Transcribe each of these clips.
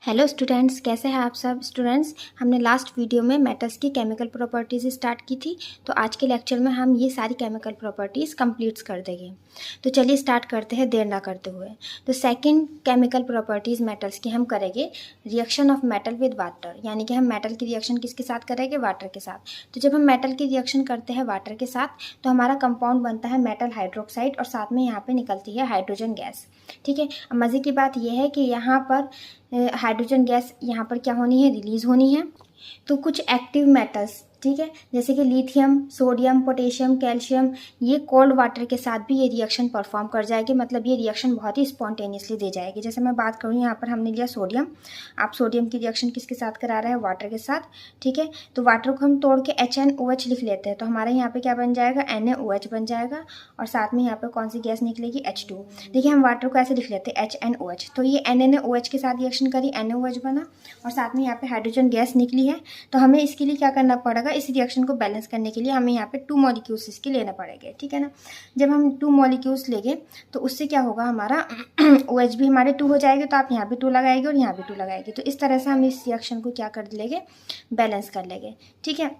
Hello students, कैसे हैं आप सब स्टूडेंट्स। हमने लास्ट वीडियो में मेटल्स की केमिकल प्रॉपर्टीज़ स्टार्ट की थी, तो आज के लेक्चर में हम ये सारी केमिकल प्रॉपर्टीज़ कंप्लीट कर देंगे। तो चलिए स्टार्ट करते हैं देर ना करते हुए। तो सेकंड केमिकल प्रॉपर्टीज़ मेटल्स की हम करेंगे reaction of metal with water, यानी कि हम मेटल की रिएक्शन किसके साथ करेंगे, वाटर के साथ। तो जब हम मेटल की रिएक्शन करते हैं वाटर के साथ तो हमारा कंपाउंड बनता है मेटल हाइड्रोक्साइड और साथ में यहाँ पर निकलती है हाइड्रोजन गैस। ठीक है, अब मज़े की बात यह है कि यहाँ पर हाइड्रोजन गैस यहाँ पर क्या होनी है, रिलीज होनी है। तो कुछ एक्टिव मेटल्स, ठीक है, जैसे कि लिथियम, सोडियम, पोटेशियम, कैल्शियम, ये कोल्ड वाटर के साथ भी ये रिएक्शन परफॉर्म कर जाएगी। मतलब ये रिएक्शन बहुत ही स्पॉन्टेनियसली दे जाएगी। जैसे मैं बात करूँ, यहाँ पर हमने लिया सोडियम। आप सोडियम की रिएक्शन किसके साथ करा रहे हैं, वाटर के साथ। ठीक है, तो वाटर को हम तोड़ के HNOH लिख लेते हैं, तो हमारा यहाँ पे क्या बन जाएगा, NaOH बन जाएगा। और साथ में यहाँ पर कौन सी गैस निकलेगी, H2। देखिए, हम वाटर को ऐसे लिख लेते हैं HNOH, तो ये NaOH के साथ रिएक्शन करी, NaOH बना और साथ में यहाँ पे हाइड्रोजन गैस निकली है। तो हमें इसके लिए क्या करना पड़ेगा, इस रिएक्शन को बैलेंस करने के लिए हमें यहाँ पे 2 मॉलिक्यूल्स इसके लेना पड़ेंगे। ठीक है ना, जब हम 2 मॉलिक्यूल्स लेंगे तो उससे क्या होगा, हमारा OH भी हमारे 2 हो जाएंगे। तो आप यहाँ भी 2 लगाएंगे और यहाँ भी 2 लगाएंगे। तो इस तरह से हम इस रिएक्शन को क्या कर लेंगे, बैलेंस कर लेंगे। ठीक है,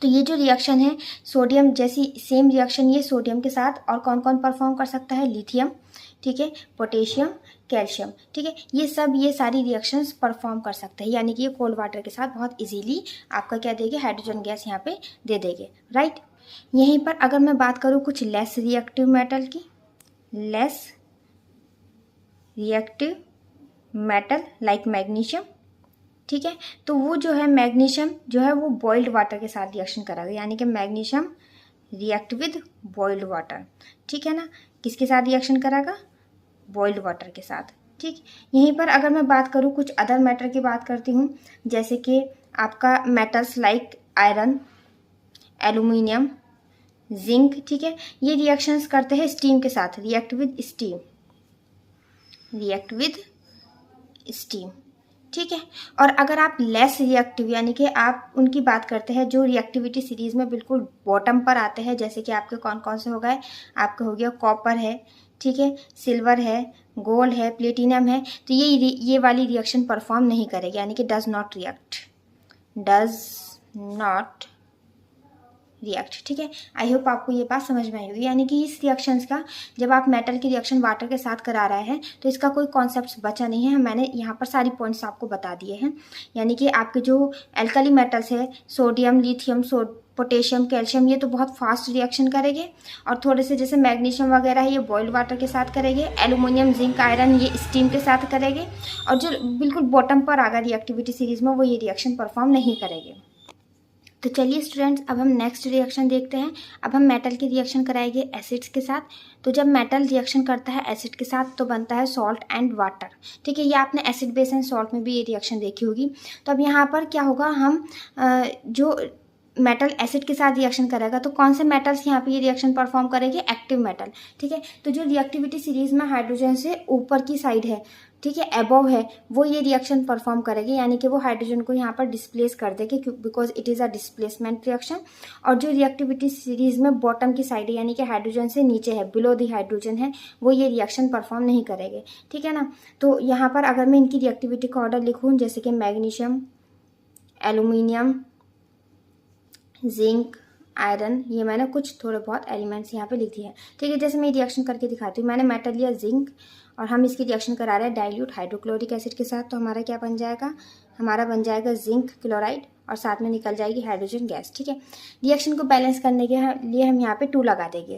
तो ये जो रिएक्शन है सोडियम जैसी सेम रिएक्शन ये सोडियम के साथ और कौन कौन परफॉर्म कर सकता है, लिथियम, ठीक है, पोटेशियम, कैल्शियम, ठीक है, ये सारी रिएक्शंस परफॉर्म कर सकते हैं। यानी कि ये कोल्ड वाटर के साथ बहुत इजीली आपका क्या देंगे, हाइड्रोजन गैस यहाँ पे दे देंगे, राइट। यहीं पर अगर मैं बात करूँ कुछ लेस रिएक्टिव मेटल की, less reactive metal like magnesium, ठीक है, तो वो जो है मैग्नीशियम जो है वो बॉइल्ड वाटर के साथ रिएक्शन करेगा। यानी कि magnesium react with boiled water, ठीक है ना, किसके साथ रिएक्शन करेगा, बॉइल्ड वाटर के साथ। ठीक, यहीं पर अगर मैं बात करूँ कुछ अदर मेटल की बात करती हूँ, जैसे कि आपका metals like iron, aluminium, zinc, ठीक है, ये रिएक्शंस करते हैं स्टीम के साथ, react with steam, react with steam. ठीक है, और अगर आप लेस रिएक्टिव यानी कि आप उनकी बात करते हैं जो रिएक्टिविटी सीरीज में बिल्कुल बॉटम पर आते हैं, जैसे कि आपके कौन कौन से हो गए, आपका हो गया कॉपर है, ठीक है, सिल्वर है, गोल्ड है, प्लेटिनम है, तो ये वाली रिएक्शन परफॉर्म नहीं करेगी, यानी कि डज नॉट रिएक्ट। ठीक है, आई होप आपको ये बात समझ में आई होगी। यानी कि इस रिएक्शंस का जब आप मेटल की रिएक्शन वाटर के साथ करा रहे हैं तो इसका कोई कॉन्सेप्ट बचा नहीं है। मैंने यहाँ पर सारी पॉइंट्स आपको बता दिए हैं। यानी कि आपके जो एल्कली मेटल्स है, सोडियम, लिथियम, पोटेशियम, कैल्शियम, ये तो बहुत फास्ट रिएक्शन करेंगे। और थोड़े से जैसे मैग्नीशियम वगैरह है, ये बॉइल्ड वाटर के साथ करेंगे। एल्यूमिनियम, जिंक, आयरन, ये स्टीम के साथ करेंगे। और जो बिल्कुल बॉटम पर आ गया रिएक्टिविटी सीरीज में, वो ये रिएक्शन परफॉर्म नहीं करेंगे। तो चलिए स्टूडेंट्स, अब हम नेक्स्ट रिएक्शन देखते हैं। अब हम मेटल की रिएक्शन कराएंगे एसिड्स के साथ। तो जब मेटल रिएक्शन करता है एसिड के साथ तो बनता है सॉल्ट एंड वाटर। ठीक है, ये आपने एसिड बेस एंड सॉल्ट में भी ये रिएक्शन देखी होगी। तो अब यहाँ पर क्या होगा, हम जो मेटल एसिड के साथ रिएक्शन करेगा तो कौन से मेटल्स यहाँ पे ये रिएक्शन परफॉर्म करेंगे, एक्टिव मेटल। ठीक है, तो जो रिएक्टिविटी सीरीज में हाइड्रोजन से ऊपर की साइड है, ठीक है, अबव है, वो ये रिएक्शन परफॉर्म करेगी। यानी कि वो हाइड्रोजन को यहाँ पर डिस्प्लेस कर देगी, because it is a displacement reaction. और जो रिएक्टिविटी सीरीज में बॉटम की साइड है, यानी कि हाइड्रोजन से नीचे है, बिलो दी हाइड्रोजन है, वो ये रिएक्शन परफॉर्म नहीं करेंगे। ठीक है ना, तो यहाँ पर अगर मैं इनकी रिएक्टिविटी का ऑर्डर लिखूँ, जैसे कि मैग्नीशियम, एल्यूमिनियम, जिंक, आयरन, ये मैंने कुछ थोड़े बहुत एलिमेंट्स यहाँ पे लिख दिए हैं। ठीक है, जैसे मैं रिएक्शन करके दिखाती हूँ। मैंने मेटल लिया जिंक और हम इसकी रिएक्शन करा रहे हैं डाइल्यूट हाइड्रोक्लोरिक एसिड के साथ। तो हमारा क्या बन जाएगा, हमारा बन जाएगा जिंक क्लोराइड और साथ में निकल जाएगी हाइड्रोजन गैस। ठीक है, रिएक्शन को बैलेंस करने के लिए हम यहाँ पे 2 लगा देंगे।